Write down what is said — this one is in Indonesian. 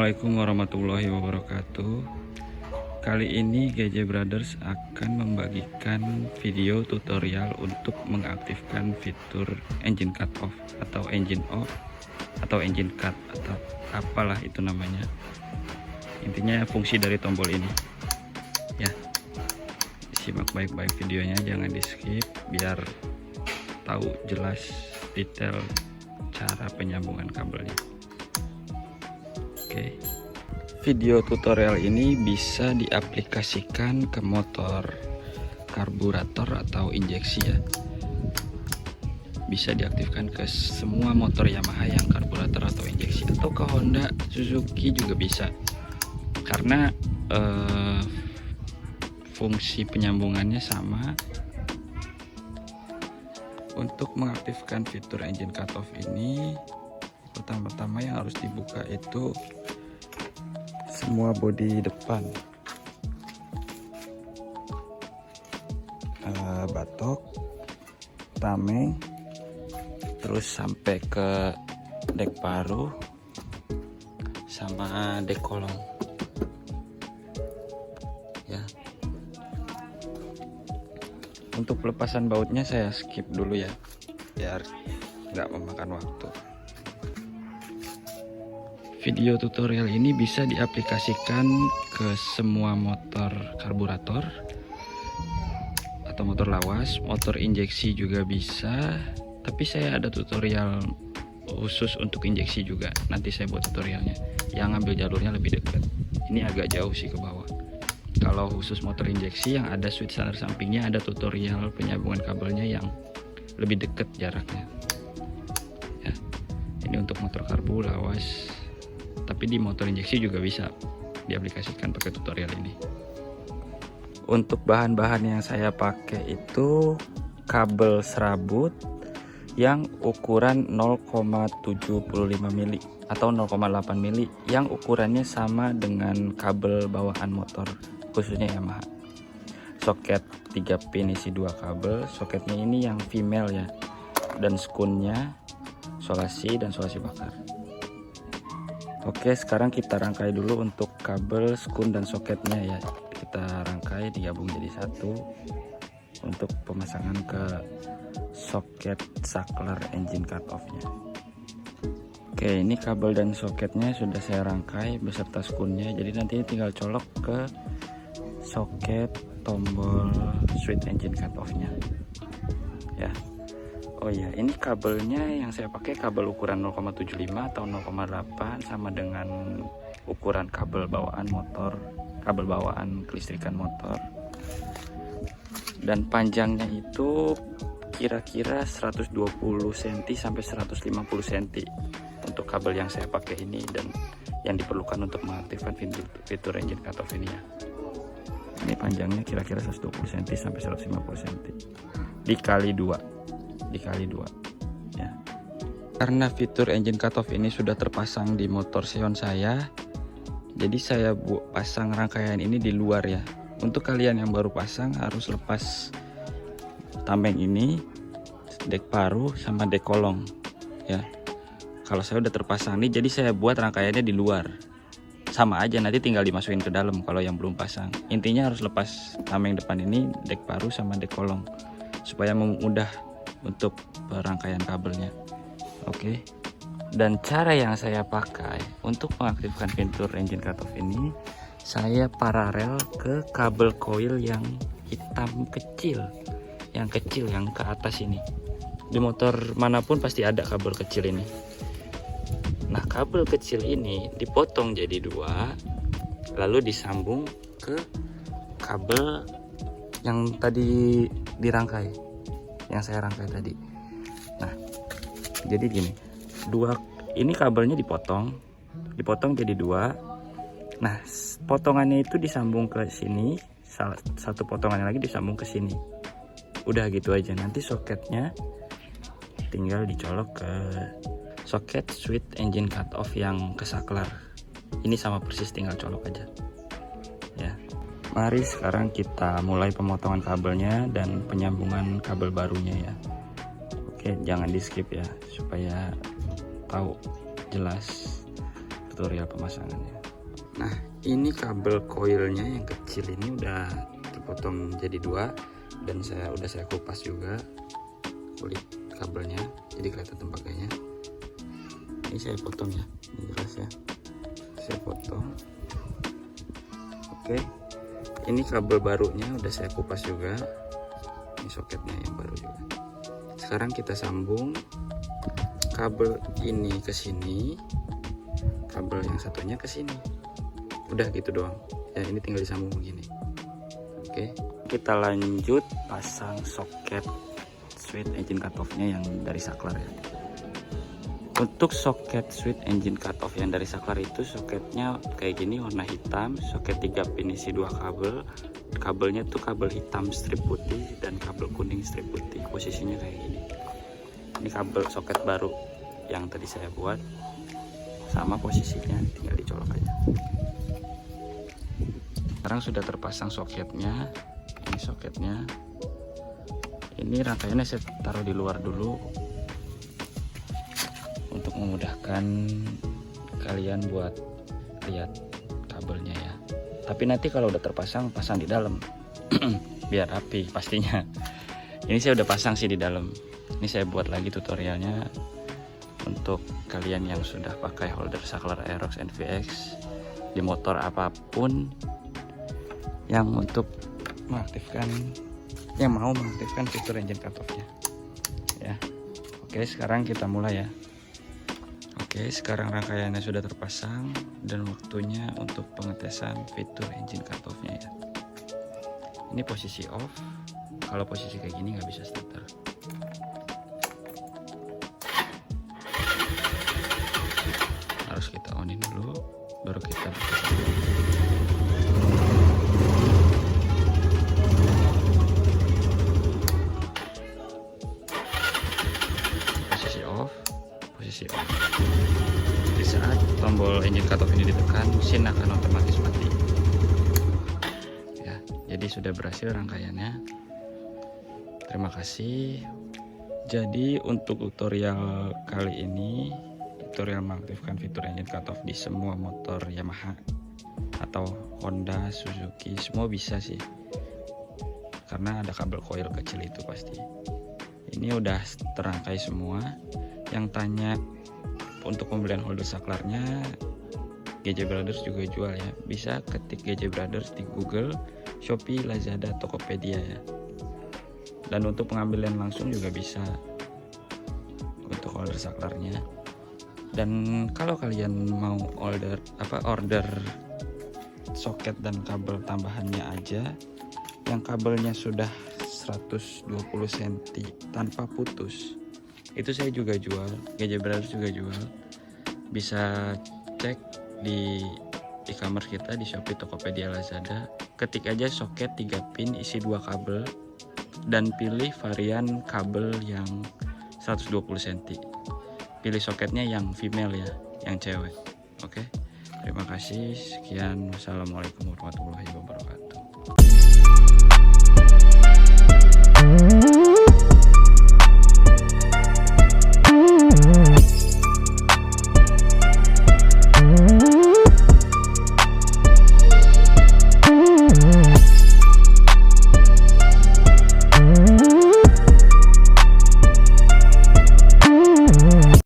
Assalamualaikum warahmatullahi wabarakatuh. Kali ini GJ Brothers akan membagikan video tutorial untuk mengaktifkan fitur engine cut off atau engine off atau engine cut atau apalah itu namanya. Intinya fungsi dari tombol ini ya. Simak baik-baik videonya, jangan di skip biar tahu jelas detail cara penyambungan kabelnya. Oke. Video tutorial ini bisa diaplikasikan ke motor karburator atau injeksi ya. Bisa diaktifkan ke semua motor Yamaha yang karburator atau injeksi, atau ke Honda, Suzuki juga bisa. Karena fungsi penyambungannya sama. Untuk mengaktifkan fitur engine cut off ini, pertama-tama yang harus dibuka itu semua bodi depan, batok, tameng, terus sampai ke dek paru sama dek kolong ya. Untuk pelepasan bautnya saya skip dulu ya, biar nggak memakan waktu. Video tutorial ini bisa diaplikasikan ke semua motor karburator atau motor lawas, motor injeksi juga bisa. Tapi saya ada tutorial khusus untuk injeksi juga. Nanti saya buat tutorialnya. Yang ambil jalurnya lebih dekat. Ini agak jauh sih ke bawah. Kalau khusus motor injeksi yang ada switch standar sampingnya, ada tutorial penyambungan kabelnya yang lebih dekat jaraknya. Ya. Ini untuk motor karbu lawas. Tapi di motor injeksi juga bisa diaplikasikan pakai tutorial ini. Untuk bahan-bahan yang saya pakai itu kabel serabut yang ukuran 0,75 mili atau 0,8 mili yang ukurannya sama dengan kabel bawaan motor khususnya Yamaha. Soket 3 pin isi 2 kabel. Soketnya ini yang female ya, dan skunnya solasi dan solasi bakar. Oke, sekarang kita rangkai dulu untuk kabel, skun, dan soketnya ya. Kita rangkai digabung jadi satu untuk pemasangan ke soket saklar engine cut off-nya. Oke, ini kabel dan soketnya sudah saya rangkai beserta skunnya. Jadi nanti tinggal colok ke soket tombol switch engine cut off-nya ya. Oh ya, ini kabelnya yang saya pakai kabel ukuran 0,75 atau 0,8 sama dengan ukuran kabel bawaan motor, kabel bawaan kelistrikan motor. Dan panjangnya itu kira-kira 120 cm sampai 150 cm untuk kabel yang saya pakai ini dan yang diperlukan untuk mengaktifkan fitur engine cut off ini ya. Ini panjangnya kira-kira 120 cm sampai 150 cm dikali 2 ya. Karena fitur engine cut off ini sudah terpasang di motor Xeon saya, jadi saya pasang rangkaian ini di luar ya. Untuk kalian yang baru pasang harus lepas tameng ini, dek paru sama dek kolong ya. Kalau saya udah terpasang nih, jadi saya buat rangkaiannya di luar. Sama aja, nanti tinggal dimasukin ke dalam kalau yang belum pasang. Intinya harus lepas tameng depan ini, dek paru sama dek kolong supaya mudah untuk rangkaian kabelnya. Oke. Dan cara yang saya pakai untuk mengaktifkan fitur engine cut off ini, saya paralel ke kabel coil yang hitam kecil, yang ke atas ini. Di motor manapun pasti ada kabel kecil ini. Nah, kabel kecil ini dipotong jadi 2, lalu disambung ke kabel yang tadi dirangkai, yang saya rangkai tadi. Nah, jadi gini, ini kabelnya dipotong jadi 2. Nah, potongannya itu disambung ke sini, satu potongannya lagi disambung ke sini. Udah gitu aja. Nanti soketnya tinggal dicolok ke soket switch engine cut off yang ke saklar. Ini sama persis, tinggal colok aja ya. Mari sekarang kita mulai pemotongan kabelnya dan penyambungan kabel barunya ya. Oke, jangan di skip ya supaya tahu jelas tutorial pemasangannya. Nah, ini kabel koilnya yang kecil ini udah dipotong jadi 2 dan udah saya kupas juga kulit kabelnya, jadi kelihatan tempatnya. Ini saya potong ya, ini jelas ya, saya potong. Oke, ini kabel barunya udah saya kupas juga, ini soketnya yang baru juga. Sekarang kita sambung kabel ini ke sini, kabel yang satunya ke sini. Udah gitu doang ya, ini tinggal disambung begini. Oke, kita lanjut pasang soket switch engine cutoff-nya yang dari saklar ya. Untuk soket switch engine cutoff yang dari saklar itu soketnya kayak gini, warna hitam, soket 3 pin isi 2 kabel. Kabelnya tuh kabel hitam strip putih dan kabel kuning strip putih, posisinya kayak gini. Ini kabel soket baru yang tadi saya buat, sama posisinya, tinggal dicolok aja. Sekarang sudah terpasang soketnya, ini soketnya. Ini rangkaiannya saya taruh di luar dulu untuk memudahkan kalian buat lihat kabelnya ya. Tapi nanti kalau udah terpasang, pasang di dalam biar rapi pastinya. Ini saya udah pasang sih di dalam. Ini saya buat lagi tutorialnya untuk kalian yang sudah pakai holder saklar Aerox NVX di motor apapun yang untuk mengaktifkan, yang mau mengaktifkan fitur engine cutoff-nya ya. Oke, sekarang kita mulai ya. Oke, sekarang rangkaiannya sudah terpasang dan waktunya untuk pengetesan fitur engine cutoff-nya ya. Ini posisi off. Kalau posisi kayak gini nggak bisa starter. Harus kita onin dulu, baru kita buka. Posisi on. Di saat tombol engine cutoff ini ditekan, mesin akan otomatis mati ya. Jadi sudah berhasil rangkaiannya. Terima kasih. Jadi untuk tutorial kali ini, tutorial mengaktifkan fitur engine cutoff di semua motor Yamaha atau Honda, Suzuki, semua bisa sih, karena ada kabel coil kecil itu pasti. Ini udah terangkai semua. Yang tanya untuk pembelian holder saklarnya, GJ Brothers juga jual ya. Bisa ketik GJ Brothers di Google, Shopee, Lazada, Tokopedia ya. Dan untuk pengambilan langsung juga bisa untuk holder saklarnya. Dan kalau kalian mau order soket dan kabel tambahannya aja, yang kabelnya sudah 120 cm tanpa putus, itu saya juga jual, GJ Brothers juga jual. Bisa cek di e-commerce kita di Shopee, Tokopedia, Lazada. Ketik aja soket 3 pin isi 2 kabel dan pilih varian kabel yang 120 cm. Pilih soketnya yang female ya, yang cewek. Oke. Terima kasih. Sekian. Wassalamualaikum warahmatullahi wabarakatuh.